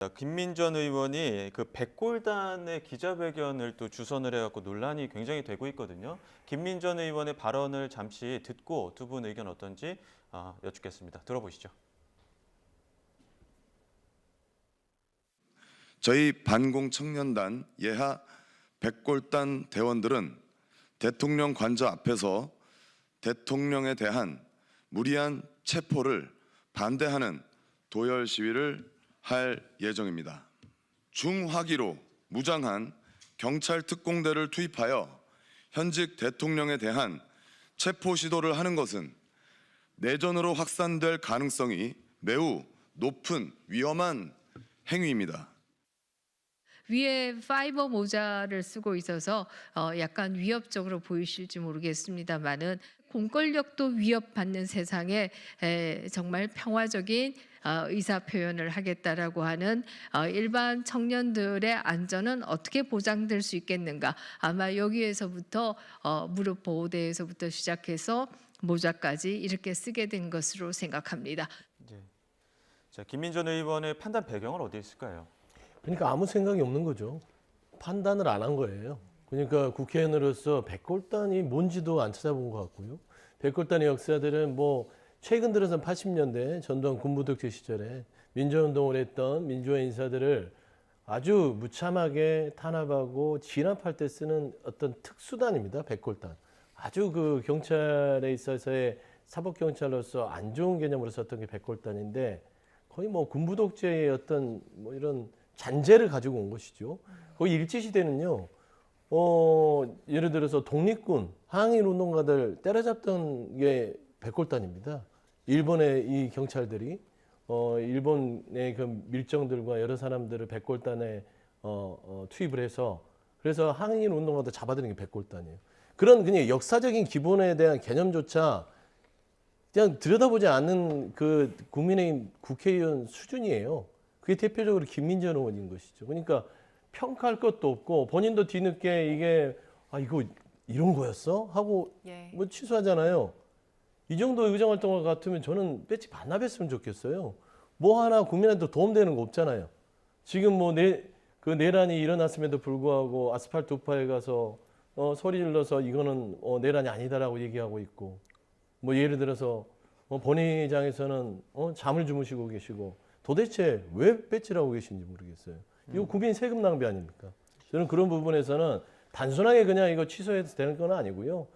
김민전 의원이 그 백골단의 기자회견을 또 주선을 해갖고 논란이 굉장히 되고 있거든요. 김민전 의원의 발언을 잠시 듣고 두 분 의견 어떤지 여쭙겠습니다. 들어보시죠. 저희 반공청년단 예하 백골단 대원들은 대통령 관저 앞에서 대통령에 대한 무리한 체포를 반대하는 도열 시위를 할 예정입니다. 중화기로 무장한 경찰 특공대를 투입하여 현직 대통령에 대한 체포 시도를 하는 것은 내전으로 확산될 가능성이 매우 높은 위험한 행위입니다. 위에 파이버 모자를 쓰고 있어서 약간 위협적으로 보이실지 모르겠습니다만은 공권력도 위협받는 세상에 정말 평화적인 의사 표현을 하겠다라고 하는 일반 청년들의 안전은 어떻게 보장될 수 있겠는가? 아마 여기에서부터 무릎 보호대에서부터 시작해서 모자까지 이렇게 쓰게 된 것으로 생각합니다. 네. 자, 김민전 의원의 판단 배경은 어디에 있을까요? 그러니까 아무 생각이 없는 거죠. 판단을 안 한 거예요. 그러니까 국회의원으로서 백골단이 뭔지도 안 찾아본 것 같고요. 백골단의 역사들은 뭐 최근 들어선 80년대 전두환 군부독재 시절에 민주화운동을 했던 민주화 인사들을 아주 무참하게 탄압하고 진압할 때 쓰는 어떤 특수단입니다. 백골단. 아주 그 경찰에 있어서의 사법경찰로서 안 좋은 개념으로 썼던 게 백골단인데 거의 뭐 군부독재의 어떤 뭐 이런 잔재를 가지고 온 것이죠. 거기 일제시대는요, 예를 들어서 독립군, 항일운동가들 때려잡던 게 백골단입니다. 일본의 이 경찰들이, 일본의 그 밀정들과 여러 사람들을 백골단에 투입을 해서 그래서 항일운동가들 잡아들이는 게 백골단이에요. 그런 그냥 역사적인 기본에 대한 개념조차 그냥 들여다보지 않는 그 국민의힘 국회의원 수준이에요. 그게 대표적으로 김민전 의원인 것이죠. 그러니까 평가할 것도 없고 본인도 뒤늦게 이게 이거 이런 거였어? 하고 뭐 취소하잖아요. 이 정도 의정활동 같으면 저는 배지 반납했으면 좋겠어요. 뭐 하나 국민한테 도움되는 거 없잖아요. 지금 뭐 그 내란이 일어났음에도 불구하고 아스팔트 우파에 가서 소리 질러서 이거는 내란이 아니다라고 얘기하고 있고 뭐 예를 들어서 본회의장에서는 잠을 주무시고 계시고 도대체 왜 배치라고 계신지 모르겠어요. 이거 국민 세금 낭비 아닙니까? 저는 그런 부분에서는 단순하게 그냥 이거 취소해도 되는 건 아니고요.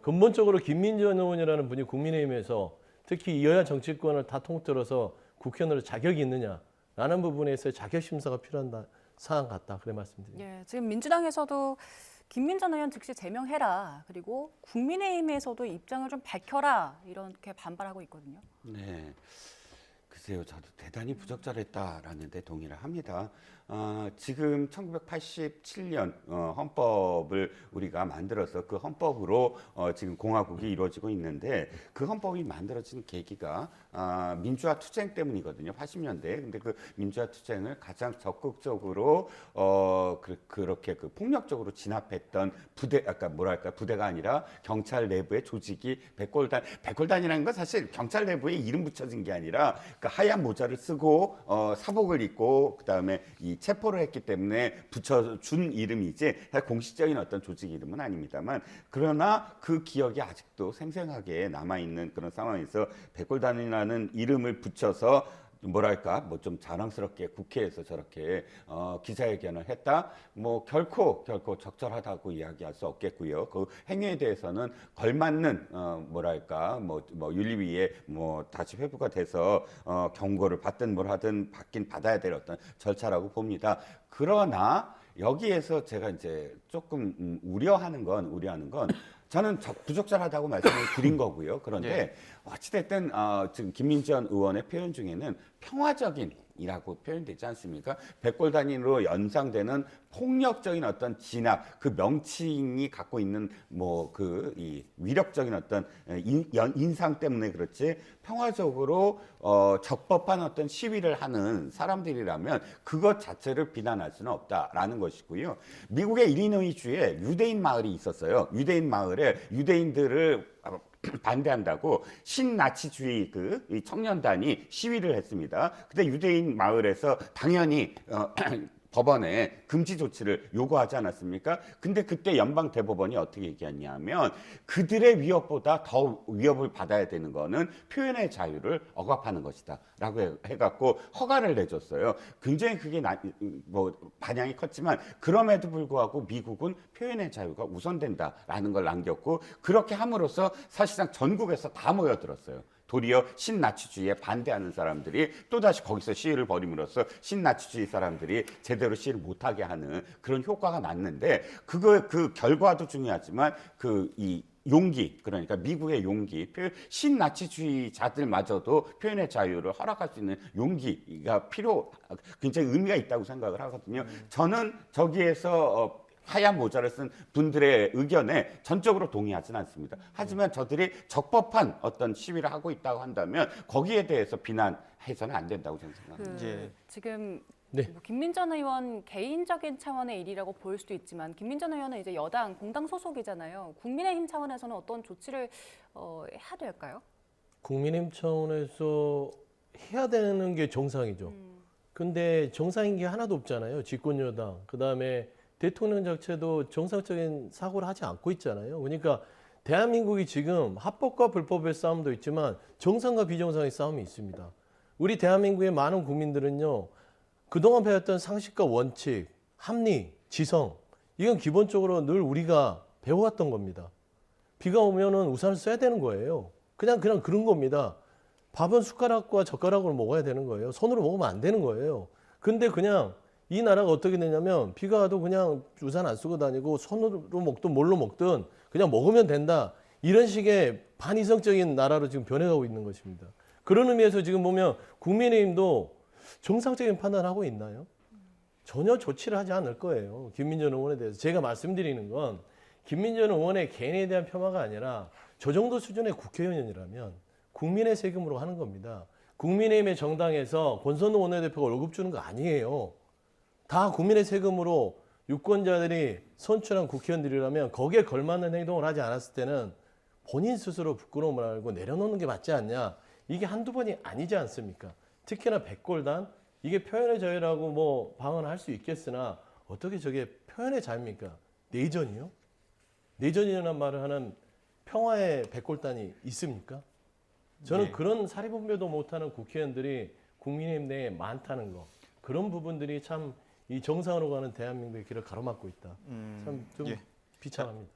근본적으로 김민전 의원이라는 분이 국민의힘에서 특히 여야 정치권을 다 통틀어서 국회의원으로 자격이 있느냐라는 부분에서 자격 심사가 필요한 사안 같다. 그래 말씀드립니다. 예, 지금 민주당에서도 김민전 의원 즉시 제명해라. 그리고 국민의힘에서도 입장을 좀 밝혀라. 이렇게 반발하고 있거든요. 네. 글쎄요, 저도 대단히 부적절했다라는 데 동의를 합니다. 지금 1987년 헌법을 우리가 만들어서 그 헌법으로 지금 공화국이 이루어지고 있는데 그 헌법이 만들어진 계기가 민주화 투쟁 때문이거든요. 80년대. 근데 그 민주화 투쟁을 가장 적극적으로 그렇게 그 폭력적으로 진압했던 부대, 아까 뭐랄까 부대가 아니라 경찰 내부의 조직이 백골단이라는 건 사실 경찰 내부에 이름 붙여진 게 아니라 그 하얀 모자를 쓰고 사복을 입고 그다음에 이 체포를 했기 때문에 붙여준 이름이지 사실 공식적인 어떤 조직 이름은 아닙니다만 그러나 그 기억이 아직도 생생하게 남아있는 그런 상황에서 백골단이라는 이름을 붙여서 뭐랄까 뭐 좀 자랑스럽게 국회에서 저렇게 기자회견을 했다 뭐 결코 적절하다고 이야기할 수 없겠고요. 그 행위에 대해서는 걸맞는 뭐랄까 뭐 윤리위에 뭐 다시 회부가 돼서 경고를 받든 뭘 하든 받긴 받아야 될 어떤 절차라고 봅니다. 그러나 여기에서 제가 이제 조금 우려하는 건 저는 부적절하다고 말씀을 드린 거고요. 그런데 어찌됐든 지금 김민전 의원의 표현 중에는 평화적인이라고 표현되지 않습니까? 백골단위로 연상되는 폭력적인 어떤 진압, 그 명칭이 갖고 있는 뭐 이 위력적인 어떤 인상 때문에 그렇지 평화적으로 적법한 어떤 시위를 하는 사람들이라면 그것 자체를 비난할 수는 없다라는 것이고요. 미국의 일리노이주에 유대인 마을이 있었어요. 유대인 마을에 유대인들을 반대한다고 신나치주의 이 청년단이 시위를 했습니다. 근데 유대인 마을에서 당연히 법원에 금지 조치를 요구하지 않았습니까? 근데 그때 연방 대법원이 어떻게 얘기했냐면 그들의 위협보다 더 위협을 받아야 되는 거는 표현의 자유를 억압하는 것이다 라고 해갖고 허가를 내줬어요. 굉장히 그게 반향이 컸지만 그럼에도 불구하고 미국은 표현의 자유가 우선된다라는 걸 남겼고 그렇게 함으로써 사실상 전국에서 다 모여들었어요. 도리어 신나치주의에 반대하는 사람들이 또다시 거기서 시위를 벌임으로써 신나치주의 사람들이 제대로 시위를 못하게 하는 그런 효과가 났는데 그 결과도 중요하지만 이 용기, 그러니까 미국의 용기, 신나치주의자들마저도 표현의 자유를 허락할 수 있는 용기가 굉장히 의미가 있다고 생각을 하거든요. 저는 저기에서 하얀 모자를 쓴 분들의 의견에 전적으로 동의하지는 않습니다. 하지만 저들이 적법한 어떤 시위를 하고 있다고 한다면 거기에 대해서 비난해서는 안 된다고 저는 생각합니다. 지금 네. 뭐 김민전 의원 개인적인 차원의 일이라고 보일 수도 있지만 김민전 의원은 이제 여당 공당 소속이잖아요. 국민의힘 차원에서는 어떤 조치를 해야 될까요? 국민의힘 차원에서 해야 되는 게 정상이죠. 근데 정상인 게 하나도 없잖아요. 집권여당. 그다음에 대통령 자체도 정상적인 사고를 하지 않고 있잖아요. 그러니까 대한민국이 지금 합법과 불법의 싸움도 있지만 정상과 비정상의 싸움이 있습니다. 우리 대한민국의 많은 국민들은요. 그동안 배웠던 상식과 원칙, 합리, 지성 이건 기본적으로 늘 우리가 배워왔던 겁니다. 비가 오면은 우산을 써야 되는 거예요. 그냥 그런 겁니다. 밥은 숟가락과 젓가락으로 먹어야 되는 거예요. 손으로 먹으면 안 되는 거예요. 근데 그냥 이 나라가 어떻게 되냐면 비가 와도 그냥 우산 안 쓰고 다니고 손으로 먹든 뭘로 먹든 그냥 먹으면 된다. 이런 식의 반이성적인 나라로 지금 변해가고 있는 것입니다. 그런 의미에서 지금 보면 국민의힘도 정상적인 판단을 하고 있나요? 전혀 조치를 하지 않을 거예요. 김민전 의원에 대해서. 제가 말씀드리는 건 김민전 의원의 개인에 대한 폄하가 아니라 저 정도 수준의 국회의원이라면 국민의 세금으로 하는 겁니다. 국민의힘의 정당에서 권선우 원내대표가 월급 주는 거 아니에요. 다 국민의 세금으로 유권자들이 선출한 국회의원들이라면 거기에 걸맞는 행동을 하지 않았을 때는 본인 스스로 부끄러움을 알고 내려놓는 게 맞지 않냐. 이게 한두 번이 아니지 않습니까? 특히나 백골단 이게 표현의 자유라고 뭐 방언할 수 있겠으나 어떻게 저게 표현의 자유입니까? 내전이요? 내전이라는 말을 하는 평화의 백골단이 있습니까? 저는 그런 사리분별도 못하는 국회의원들이 국민의힘 내에 많다는 거. 그런 부분들이 참 이 정상으로 가는 대한민국의 길을 가로막고 있다. 참 좀 비참합니다.